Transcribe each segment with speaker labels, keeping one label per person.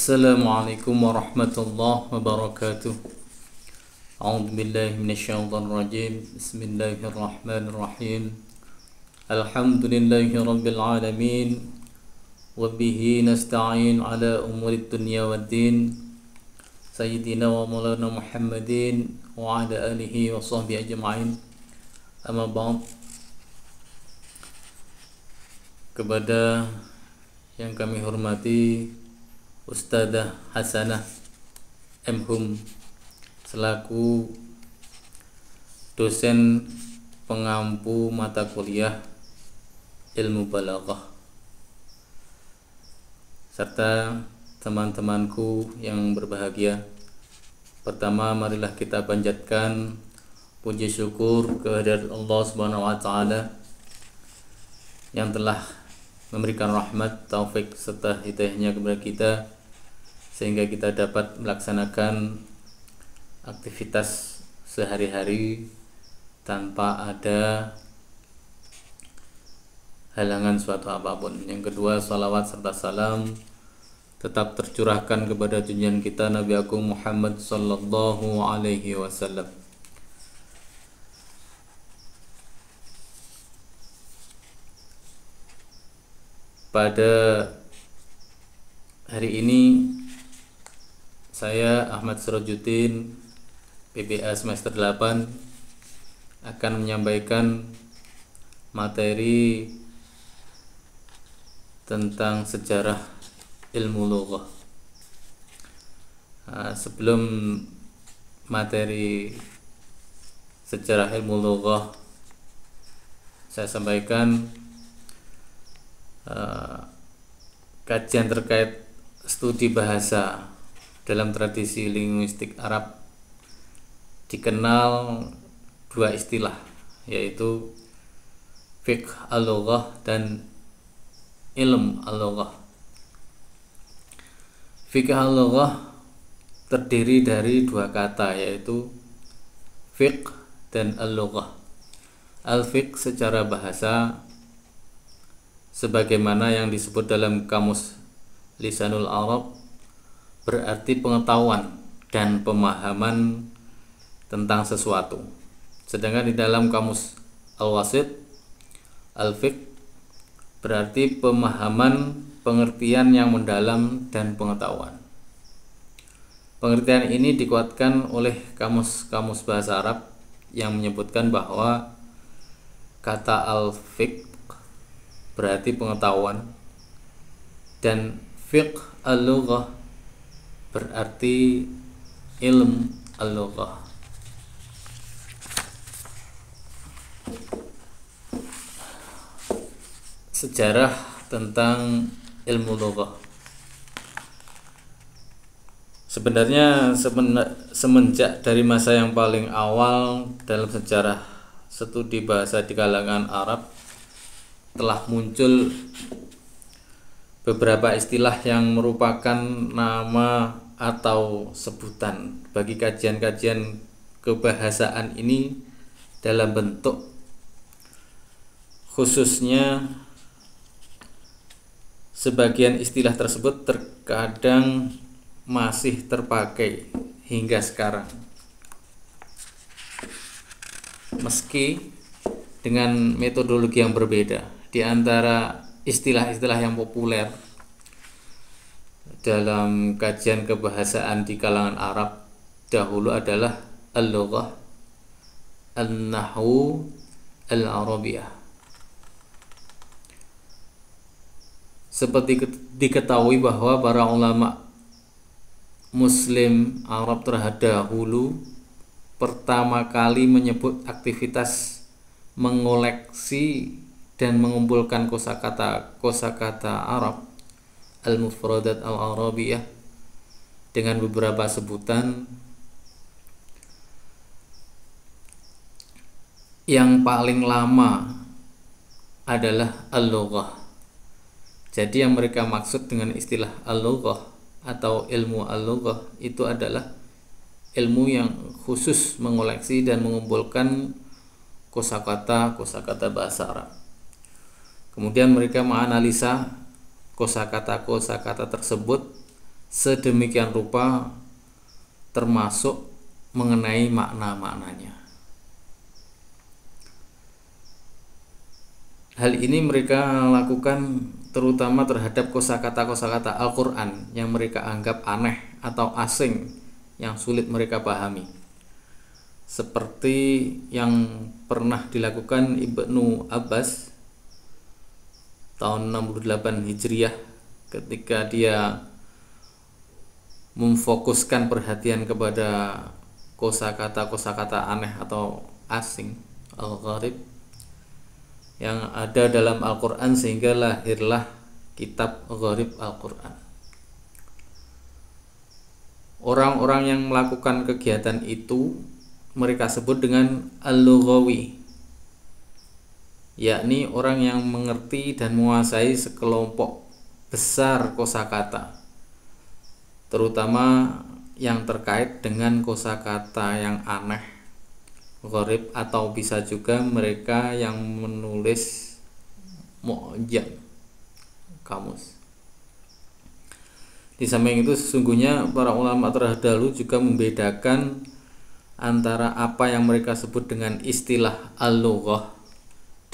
Speaker 1: Assalamualaikum warahmatullahi wabarakatuh. A'udzu billahi minasyaitonir rajim. Bismillahirrahmanirrahim. Alhamdulillahi rabbil alamin. Wa bihi nasta'in ala umurid dunya waddin. Sayyidina wa maulana Muhammadin wa ala alihi wa sahbihi ajma'in. Amma ba'd. Kepada yang kami hormati Ustadzah Hasanah M.Hum selaku dosen pengampu mata kuliah ilmu balaghah, serta teman-temanku yang berbahagia. Pertama, marilah kita panjatkan puji syukur kehadirat Allah Subhanahu wa taala yang telah memberikan rahmat, taufik serta hidayahnya kepada kita sehingga kita dapat melaksanakan aktivitas sehari-hari tanpa ada halangan suatu apapun. Yang kedua, salawat serta salam tetap tercurahkan kepada junjungan kita Nabi Agung Muhammad sallallahu alaihi wasallam. Pada hari ini saya Ahmad Sirajuddin, PBA semester 8, akan menyampaikan materi tentang sejarah ilmu lughah. Sebelum materi sejarah ilmu lughah saya sampaikan kajian terkait studi bahasa dalam tradisi linguistik Arab dikenal dua istilah, yaitu fiqh al-lughah dan ilm al-lughah. Fiqh al-lughah terdiri dari dua kata, yaitu fiqh dan al-lughah. Al-fiqh secara bahasa sebagaimana yang disebut dalam kamus Lisanul Arab berarti pengetahuan dan pemahaman tentang sesuatu. Sedangkan di dalam kamus Al-Wasit, al-fiqh berarti pemahaman, pengertian yang mendalam dan pengetahuan. Pengertian ini dikuatkan oleh kamus-kamus bahasa Arab yang menyebutkan bahwa kata al-fiqh berarti pengetahuan dan fiqh al-lughah berarti ilm al-lughah. Sejarah tentang ilmu lughah. Sebenarnya semenjak dari masa yang paling awal dalam sejarah studi bahasa di kalangan Arab telah muncul beberapa istilah yang merupakan nama atau sebutan bagi kajian-kajian kebahasaan ini dalam bentuk khususnya sebagian istilah tersebut terkadang masih terpakai hingga sekarang, meski dengan metodologi yang berbeda. Di antara istilah-istilah yang populer dalam kajian kebahasaan di kalangan Arab dahulu adalah al-lughah, an-nahwu, al-arabiyah. Seperti diketahui bahwa para ulama Muslim Arab terdahulu pertama kali menyebut aktivitas mengoleksi dan mengumpulkan kosakata Arab al-mufradat al-arabiyah dengan beberapa sebutan. Yang paling lama adalah al-lughah. Jadi yang mereka maksud dengan istilah al-lughah atau ilmu al-lughah itu adalah ilmu yang khusus mengoleksi dan mengumpulkan kosakata bahasa Arab. Kemudian mereka menganalisa kosakata tersebut sedemikian rupa, termasuk mengenai makna-maknanya. Hal ini mereka lakukan terutama terhadap kosakata-kosakata Al-Quran yang mereka anggap aneh atau asing, yang sulit mereka pahami, seperti yang pernah dilakukan Ibnu Abbas tahun 68 Hijriah ketika dia memfokuskan perhatian kepada kosakata-kosakata aneh atau asing, al-gharib, yang ada dalam Al-Quran, sehingga lahirlah kitab Gharib Al-Quran. Orang-orang yang melakukan kegiatan itu mereka sebut dengan al-lughawi, yakni orang yang mengerti dan menguasai sekelompok besar kosakata, terutama yang terkait dengan kosakata yang aneh, gharib, atau bisa juga mereka yang menulis mu'jam, kamus. Di samping itu, sesungguhnya para ulama terdahulu juga membedakan antara apa yang mereka sebut dengan istilah al-lughah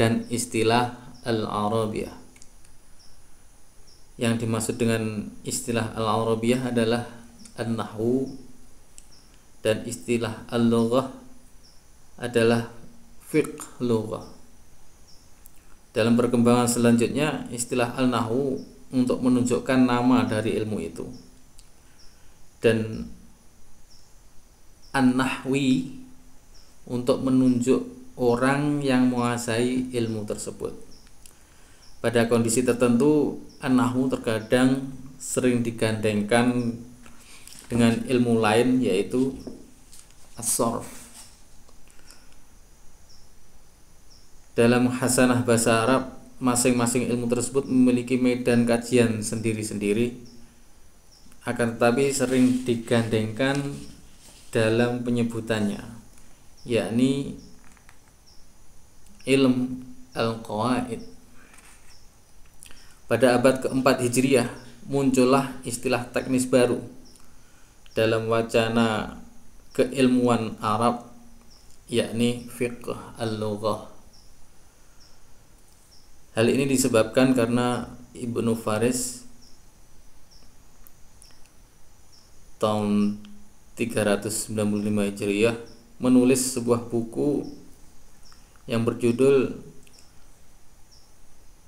Speaker 1: dan istilah al-arabiyah. Yang dimaksud dengan istilah al-arabiyah adalah an-nahwu, dan istilah al-lughah adalah fiqh lughah. Dalam perkembangan selanjutnya, istilah al-nahwu untuk menunjukkan nama dari ilmu itu, dan an-nahwi untuk menunjuk orang yang menguasai ilmu tersebut. Pada kondisi tertentu, an-nahwu terkadang sering digandengkan dengan ilmu lain, yaitu as-sarf. Dalam khasanah bahasa Arab, masing-masing ilmu tersebut memiliki medan kajian sendiri-sendiri, akan tetapi sering digandengkan dalam penyebutannya, yakni ilm al-qawaid. Pada abad keempat Hijriah muncullah istilah teknis baru dalam wacana keilmuan Arab, yakni fiqh al-lughah. Hal ini disebabkan karena Ibnu Faris tahun 395 Hijriah menulis sebuah buku yang berjudul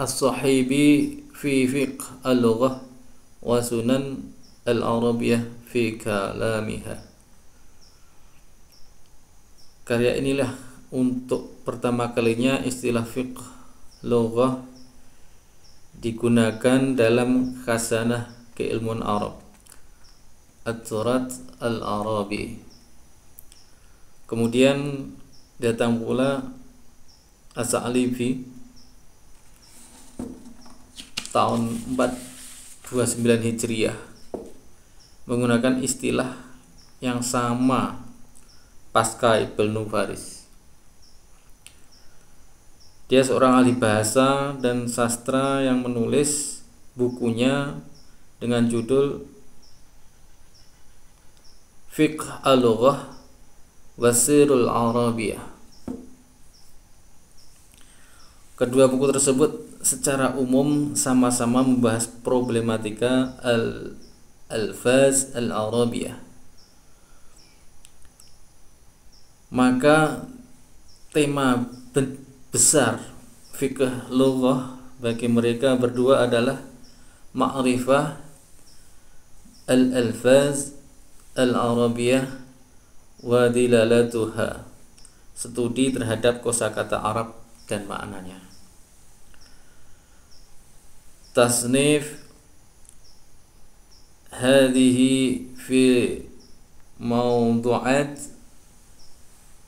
Speaker 1: As-Sahibi fi Fiqh al-Lughah wa Sunan al-Arabiyah fi Kalamiha. Karya inilah untuk pertama kalinya istilah fiqh lughah digunakan dalam khasanah keilmuan Arab, At-Turat al-Arabi. Kemudian datang pula As-Sa'libi tahun 429 Hijriah menggunakan istilah yang sama pasca Ibnu Faris. Dia seorang ahli bahasa dan sastra yang menulis bukunya dengan judul Fiqh al-Lughah wa Sirul Arabiyah. Kedua buku tersebut secara umum sama-sama membahas problematika al-alfaz al-Arabiyah. Maka tema besar fikih lughah bagi mereka berdua adalah ma'rifah al-alfaz al-arabiyah wa dilalatuha, studi terhadap kosakata Arab dan maknanya. Tasnif hadhihi fi mawdu'at,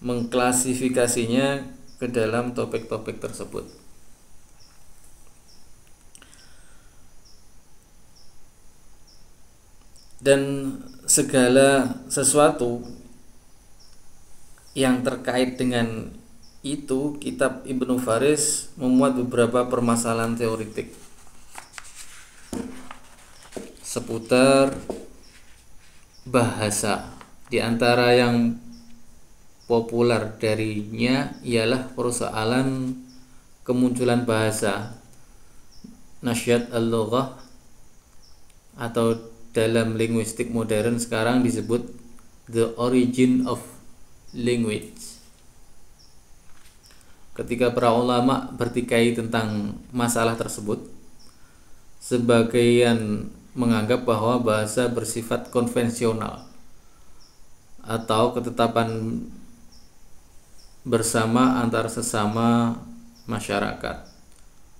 Speaker 1: mengklasifikasinya ke dalam topik-topik tersebut. Dan segala sesuatu yang terkait dengan itu, kitab Ibnu Faris memuat beberapa permasalahan teoritik seputar bahasa. Di antara yang populer darinya ialah persoalan kemunculan bahasa, nasyat al-lughah, atau dalam linguistik modern sekarang disebut the origin of language. Ketika para ulama bertikai tentang masalah tersebut, sebagian menganggap bahwa bahasa bersifat konvensional atau ketetapan bersama antar sesama masyarakat,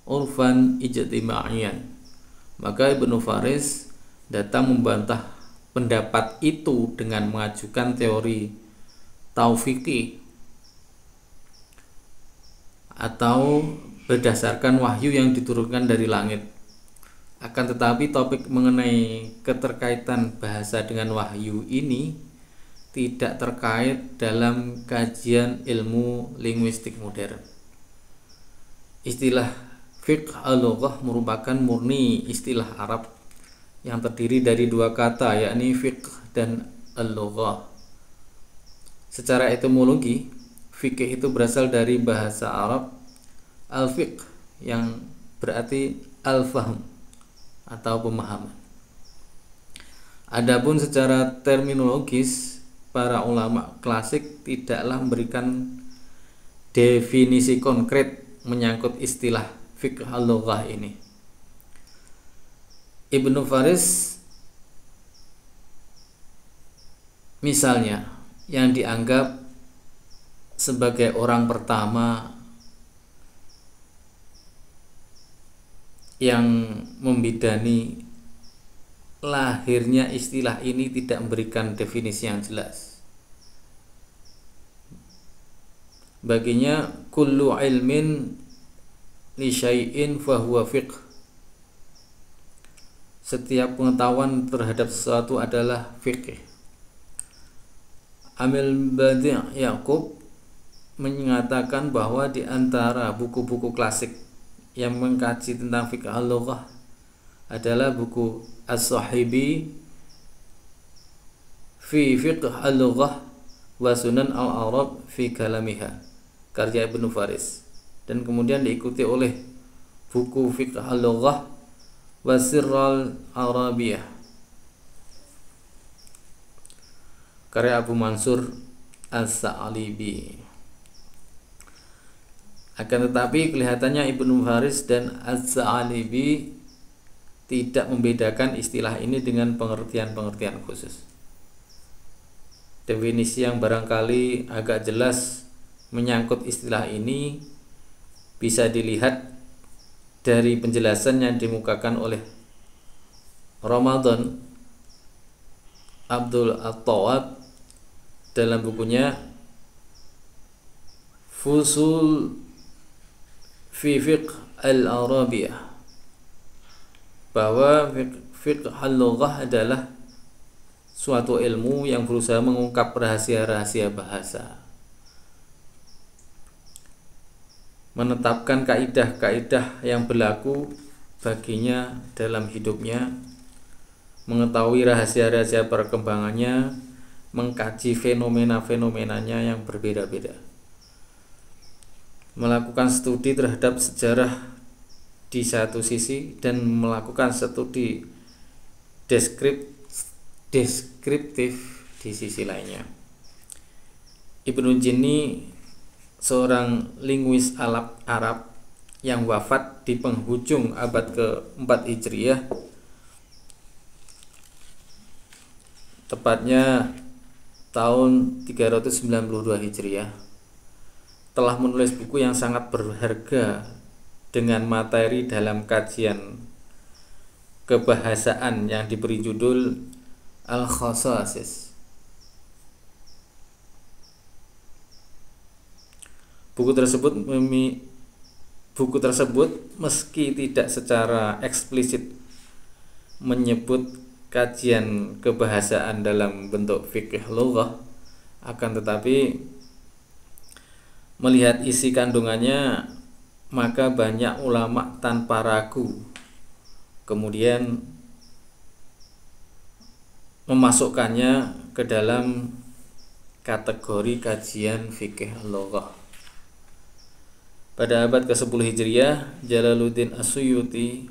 Speaker 1: urfan ijtimaiyan. Maka Ibnu Faris datang membantah pendapat itu dengan mengajukan teori taufiqi atau berdasarkan wahyu yang diturunkan dari langit. Akan tetapi topik mengenai keterkaitan bahasa dengan wahyu ini tidak terkait dalam kajian ilmu linguistik modern. Istilah fiqh al-lughah merupakan murni istilah Arab yang terdiri dari dua kata, yakni fiqh dan al-lughah. Secara etimologi, fikih itu berasal dari bahasa Arab al-fiqh yang berarti al-fahm atau pemahaman. Adapun secara terminologis, para ulama klasik tidaklah memberikan definisi konkret menyangkut istilah fiqh al-lughah ini. Ibnu Faris misalnya, yang dianggap sebagai orang pertama yang membidani lahirnya istilah ini, tidak memberikan definisi yang jelas. Baginya kullu ilmin li syai'in fahuwa fiqh. Setiap pengetahuan terhadap sesuatu adalah fikih. Amil Badi' Yaqub menyatakan bahwa di antara buku-buku klasik yang mengkaji tentang fiqh al-lughah adalah buku As-Sahibi fi fiqh al-lughah wa sunan al-arab fi kalamiha, karya Ibnu Faris, dan kemudian diikuti oleh buku fiqh al-lughah wa sirral arabiyah, karya Abu Mansur As-Sa'alibi. Akan tetapi kelihatannya Ibnu Faris dan As-Sa'alibi tidak membedakan istilah ini dengan pengertian-pengertian khusus. Definisi yang barangkali agak jelas menyangkut istilah ini bisa dilihat dari penjelasan yang dimukakan oleh Ramadan Abdul At-Tawab dalam bukunya Fusul fi fiqh al-arabiyah, bahwa fiqh al-lughah adalah suatu ilmu yang berusaha mengungkap rahasia-rahasia bahasa, menetapkan kaidah-kaidah yang berlaku baginya dalam hidupnya, mengetahui rahasia-rahasia perkembangannya, mengkaji fenomena-fenomenanya yang berbeda-beda, melakukan studi terhadap sejarah di satu sisi dan melakukan studi deskriptif di sisi lainnya. Ibnu Jinni, seorang linguis Arab yang wafat di penghujung abad ke-4 Hijriah, tepatnya tahun 392 Hijriah, telah menulis buku yang sangat berharga dengan materi dalam kajian kebahasaan yang diberi judul Al-Khasasis. Buku tersebut meski tidak secara eksplisit menyebut kajian kebahasaan dalam bentuk fikih lughah, akan tetapi melihat isi kandungannya, maka banyak ulama tanpa ragu kemudian memasukkannya ke dalam kategori kajian fikih lughah. Pada abad ke-10 Hijriah, Jalaluddin As-Suyuti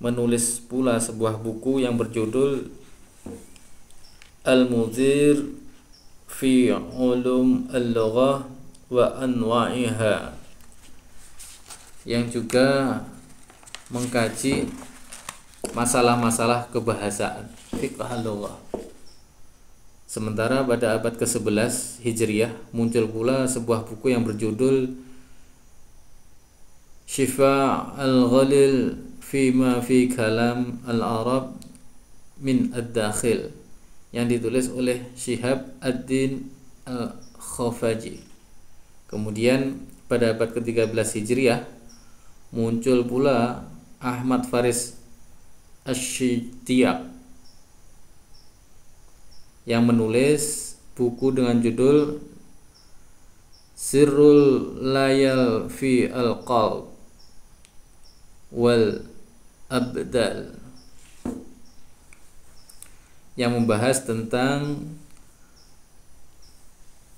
Speaker 1: menulis pula sebuah buku yang berjudul Al-Mudhir fi Ulum Al-Lughah wa Anwa'iha, yang juga mengkaji masalah-masalah kebahasaan fiqh al-lughah. Sementara pada abad ke-11 Hijriah muncul pula sebuah buku yang berjudul Shifa' al-Ghalil Fima fi Kalam al-Arab min ad-Dakhil, yang ditulis oleh Syihab ad-Din al-Khafaji. Kemudian pada abad ke-13 Hijriah muncul pula Ahmad Faris Asy-Syitiyaq yang menulis buku dengan judul Sirrul Layal fi Al-Qalb wal Abdal, yang membahas tentang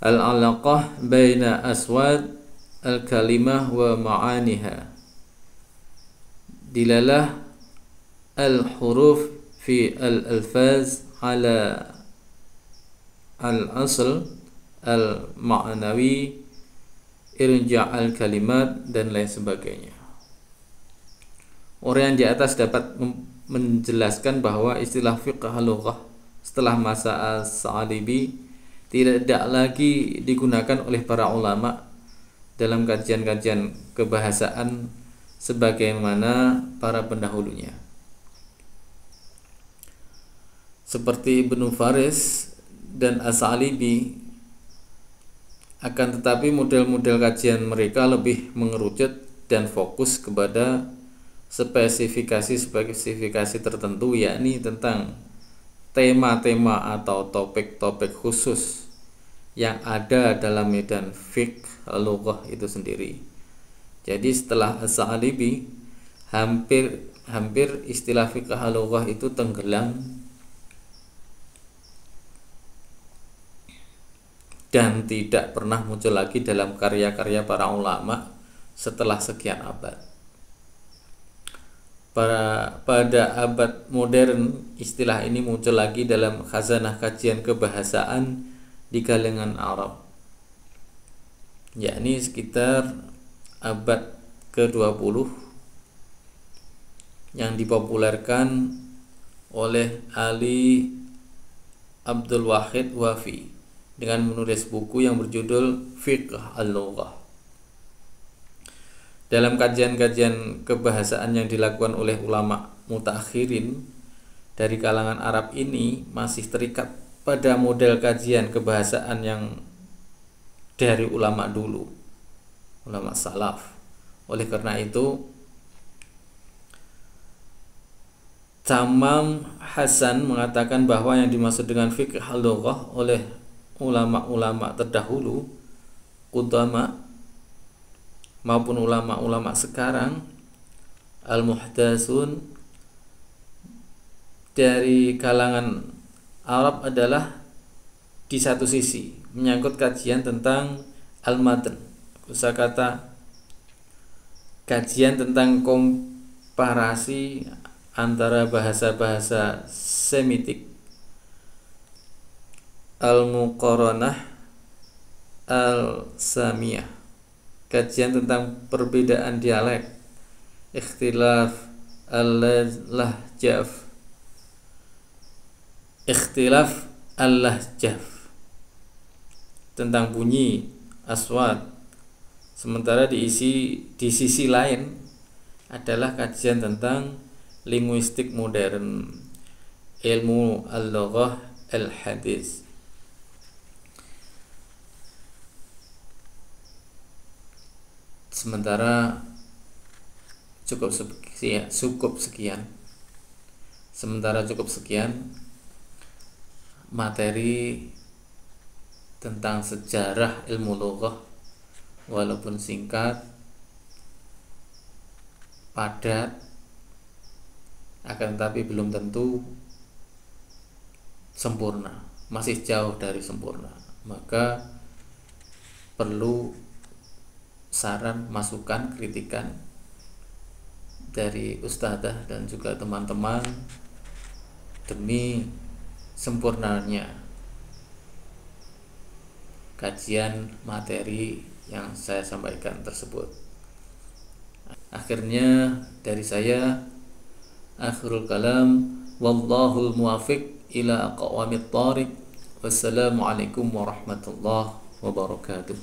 Speaker 1: al-alaqah baina aswad al-kalimah wa ma'aniha, dilalah al-huruf fi al-alfaz ala al-asl al-ma'nawi, irja' al-kalimat, dan lain sebagainya. Orang yang di atas dapat menjelaskan bahwa istilah fiqh al-lughah setelah masa As-Sa'alibi tidak lagi digunakan oleh para ulama dalam kajian-kajian kebahasaan sebagaimana para pendahulunya, seperti Ibnu Faris dan As-Sa'alibi. Akan tetapi model-model kajian mereka lebih mengerucut dan fokus kepada spesifikasi tertentu, yakni tentang tema-tema atau topik-topik khusus yang ada dalam medan fiqh al-lughah itu sendiri. Jadi setelah As-Sa'alibi hampir istilah fiqh al-lughah itu tenggelam dan tidak pernah muncul lagi dalam karya-karya para ulama setelah sekian abad. Pada abad modern, istilah ini muncul lagi dalam khazanah kajian kebahasaan di kalangan Arab, yakni sekitar abad ke-20, yang dipopulerkan oleh Ali Abdul Wahid Wafi dengan menulis buku yang berjudul Fiqh al-Lughah. Dalam kajian-kajian kebahasaan yang dilakukan oleh ulama mutaakhirin dari kalangan Arab ini masih terikat pada model kajian kebahasaan yang dari ulama dulu, ulama salaf. Oleh karena itu, Tamam Hasan mengatakan bahwa yang dimaksud dengan fiqh al-lughah oleh ulama-ulama terdahulu, qudama, maupun ulama-ulama sekarang, al-muhdatsun dari kalangan Arab adalah di satu sisi menyangkut kajian tentang al-matn, kosakata, kajian tentang komparasi antara bahasa-bahasa Semitik, al-muqaranah, al-samiyah, kajian tentang perbedaan dialek, ikhtilaf al-lahjah, ikhtilaf al-lahjah, tentang bunyi aswad. Sementara di sisi lain adalah kajian tentang linguistik modern, ilmu al-lughah al-hadis. Sementara cukup sekian materi tentang sejarah ilmu lughah, walaupun singkat, padat, akan tetapi belum tentu sempurna, masih jauh dari sempurna. Maka perlu saran, masukan, kritikan dari ustadzah dan juga teman-teman demi sempurnanya kajian materi yang saya sampaikan tersebut. Akhirnya dari saya, akhirul kalam, wallahul muwafiq ila aqwamit thariq. Wassalamualaikum warahmatullahi wabarakatuh.